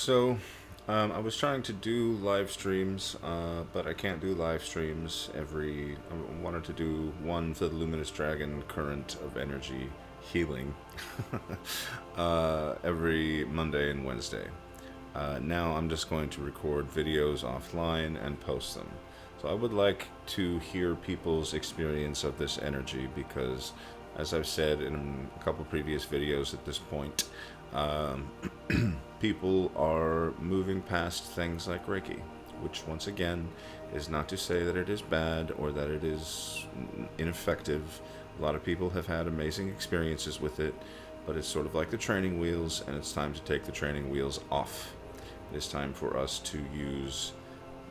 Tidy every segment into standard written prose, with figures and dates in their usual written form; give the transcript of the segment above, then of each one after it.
So, I was trying to do live streams, but I can't do live streams every. I wanted to do one for the Luminous Dragon Current of Energy Healing every Monday and Wednesday. Now I'm just going to record videos offline and post them. So I would like to hear people's experience of this energy because, as I've said in a couple previous videos at this point, um, people are moving past things like Reiki, which once again is not to say that it is bad or that it is ineffective. A lot of people have had amazing experiences with it, but it's sort of like the training wheels, and it's time to take the training wheels off. It is time for us to use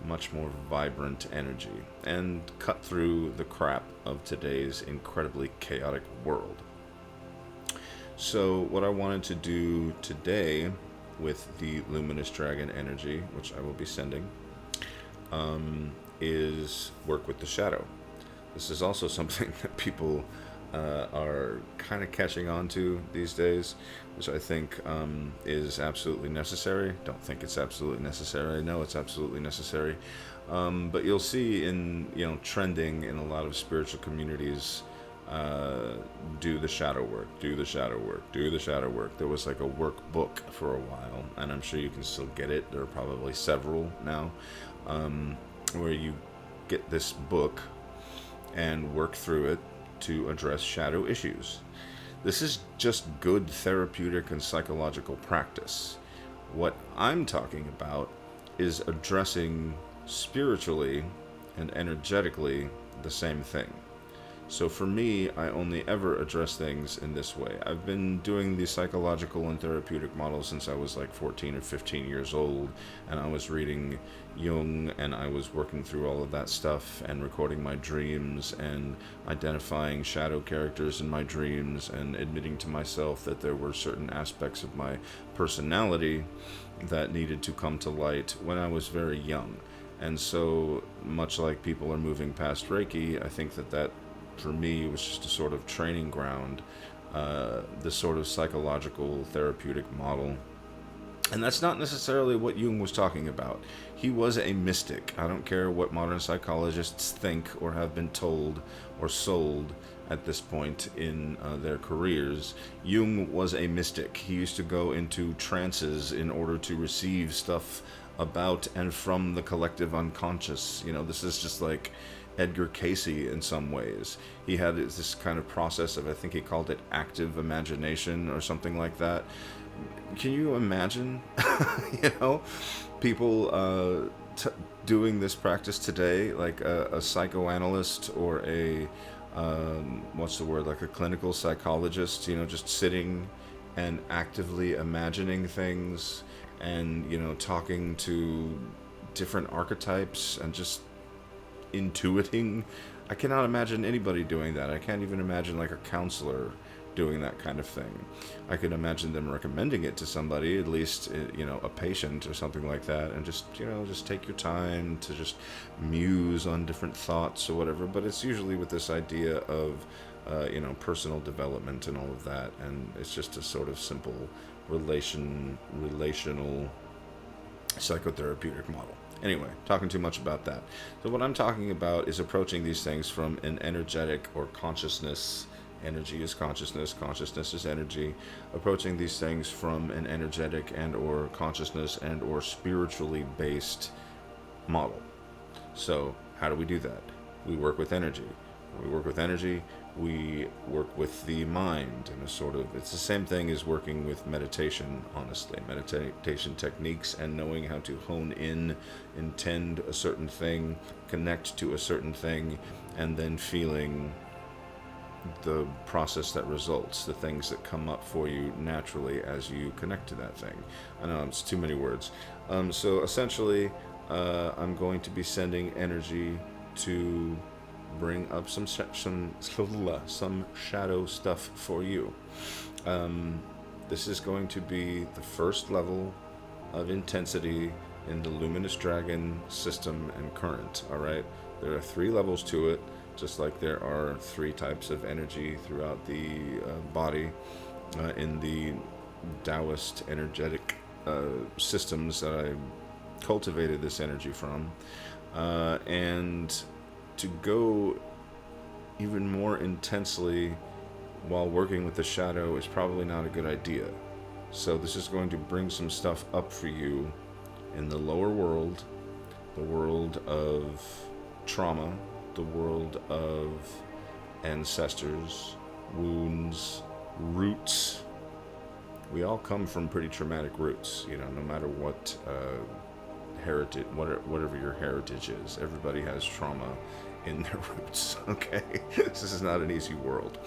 much more vibrant energy and cut through the crap of today's incredibly chaotic world. So, what I wanted to do today with the Luminous Dragon energy, which I will be sending, is work with the shadow. This is also something that people are kind of catching on to these days, which I think is absolutely necessary. Don't think it's absolutely necessary. I know it's absolutely necessary. But you'll see in, trending in a lot of spiritual communities, do the shadow work, do the shadow work, do the shadow work. There was like a workbook for a while, and I'm sure you can still get it. There are probably several now, where you get this book and work through it to address shadow issues. This is just good therapeutic and psychological practice. What I'm talking about is addressing spiritually and energetically the same thing. So for me, I only ever address things in this way. I've been doing the psychological and therapeutic model since I was like 14 or 15 years old, and I was reading Jung, and I was working through all of that stuff and recording my dreams and identifying shadow characters in my dreams and admitting to myself that there were certain aspects of my personality that needed to come to light when I was very young. And so, much like people are moving past Reiki, I think that for me was just a sort of training ground, this sort of psychological therapeutic model. And that's not necessarily what Jung was talking about. He was a mystic. I don't care what modern psychologists think or have been told or sold at this point in their careers. Jung was a mystic. He used to go into trances in order to receive stuff about and from the collective unconscious. This is just like Edgar Casey in some ways. He had this kind of process of, I think he called it active imagination or something like that. Can you imagine, people doing this practice today, like a psychoanalyst or a, what's the word, like a clinical psychologist, just sitting and actively imagining things and, talking to different archetypes and just intuiting. I cannot imagine anybody doing that. I can't even imagine like a counselor doing that kind of thing. I could imagine them recommending it to somebody, at least, a patient or something like that, and just take your time to just muse on different thoughts or whatever. But it's usually with this idea of, personal development and all of that, and it's just a sort of simple relational psychotherapeutic model. Anyway, talking too much about that. So what I'm talking about is approaching these things from an energetic or consciousness. Energy is consciousness, consciousness is energy. Approaching these things from an energetic and or consciousness and or spiritually based model. So how do we do that? We work with energy. When we work with energy, we work with the mind in a sort of, it's the same thing as working with meditation, honestly. Meditation techniques and knowing how to hone in, intend a certain thing, connect to a certain thing, and then feeling the process that results, the things that come up for you naturally as you connect to that thing. I know it's too many words. So essentially, I'm going to be sending energy to bring up some shadow stuff for you. This is going to be the first level of intensity in the Luminous Dragon system and current. All right, there are 3 levels to it, just like there are 3 types of energy throughout the body in the Taoist energetic systems that I cultivated this energy from, and to go even more intensely while working with the shadow is probably not a good idea. So this is going to bring some stuff up for you in the lower world, the world of trauma, the world of ancestors, wounds, roots. We all come from pretty traumatic roots, you know, no matter what heritage, whatever your heritage is. Everybody has trauma in their roots, okay? This is not an easy world.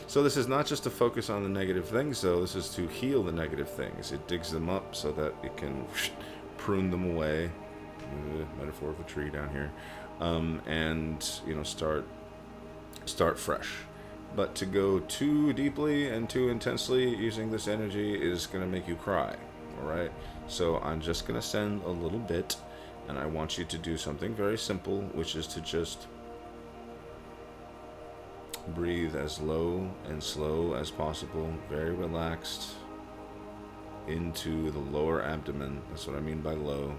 So this is not just to focus on the negative things, though. This is to heal the negative things. It digs them up so that it can prune them away. Metaphor of a tree down here. And, you know, start fresh. But to go too deeply and too intensely using this energy is going to make you cry, all right? So I'm just going to send a little bit, and I want you to do something very simple, which is to just breathe as low and slow as possible, very relaxed, into the lower abdomen. That's what I mean by low.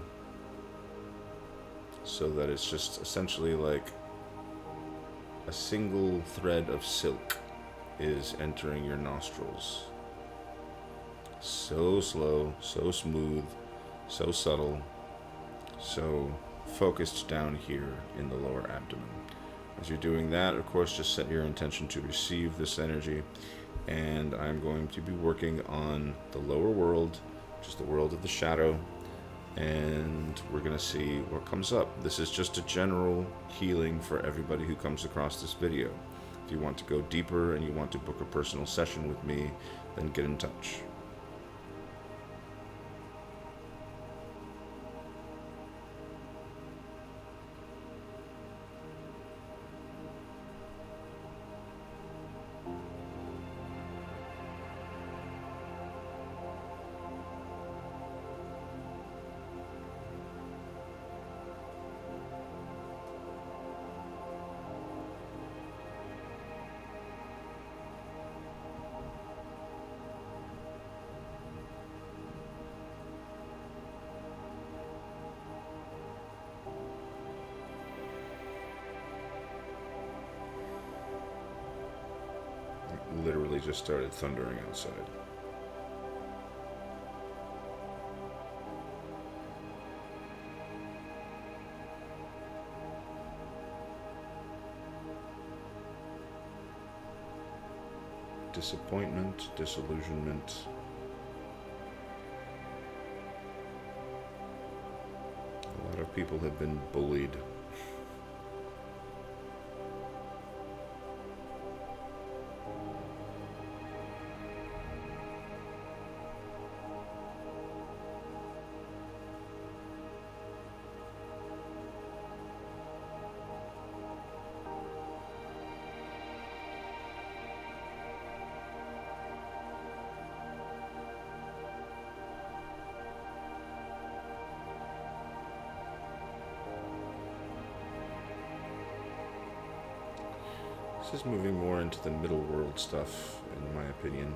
So that it's just essentially like a single thread of silk is entering your nostrils. So slow, so smooth, so subtle, so focused down here in the lower abdomen. As you're doing that, of course, just set your intention to receive this energy. And I'm going to be working on the lower world, which is the world of the shadow. And we're going to see what comes up. This is just a general healing for everybody who comes across this video. If you want to go deeper and you want to book a personal session with me, then get in touch. Literally just started thundering outside. Disappointment, disillusionment. A lot of people have been bullied. This is moving more into the middle world stuff, in my opinion.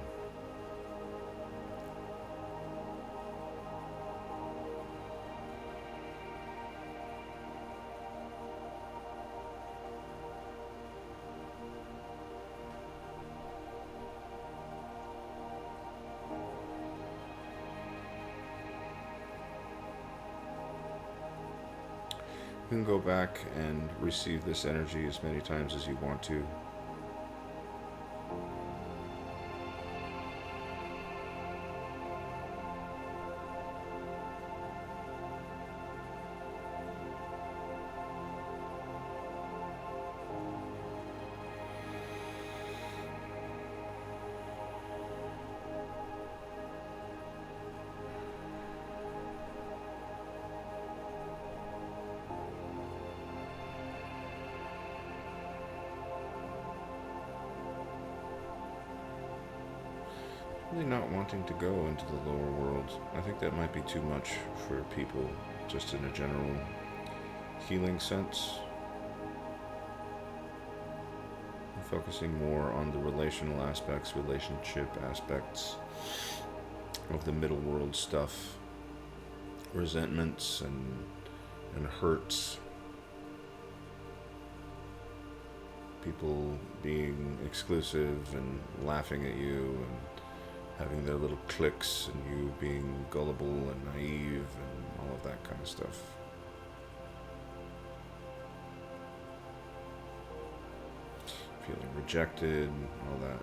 You can go back and receive this energy as many times as you want to. Really not wanting to go into the lower world. I think that might be too much for people, just in a general healing sense. I'm focusing more on the relational aspects, relationship aspects of the middle world stuff, resentments and hurts. People being exclusive and laughing at you and having their little cliques, and you being gullible and naive and all of that kind of stuff. Feeling rejected, all that.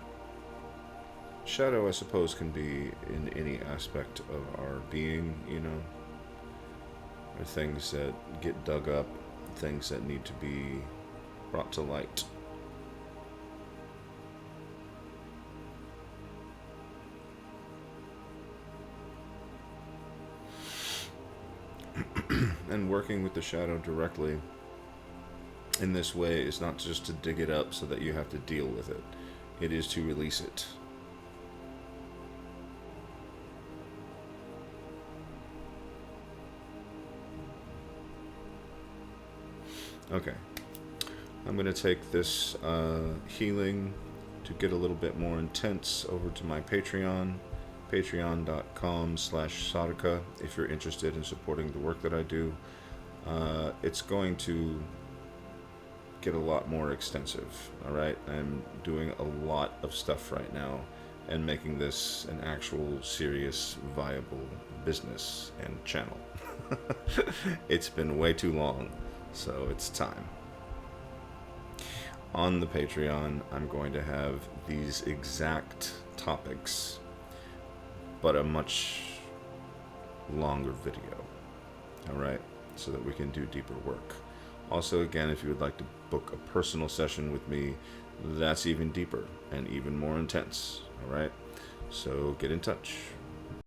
Shadow, I suppose, can be in any aspect of our being, you know. There are things that get dug up, things that need to be brought to light. And working with the shadow directly in this way is not just to dig it up so that you have to deal with it. It is to release it. Okay. I'm going to take this healing to get a little bit more intense over to my Patreon. Patreon.com/sadhaka if you're interested in supporting the work that I do. It's going to get a lot more extensive. Alright, I'm doing a lot of stuff right now and making this an actual serious viable business and channel. It's been way too long, so it's time. On the Patreon, I'm going to have these exact topics, but a much longer video, alright, so that we can do deeper work. Also, again, if you would like to book a personal session with me, that's even deeper and even more intense, alright? So get in touch.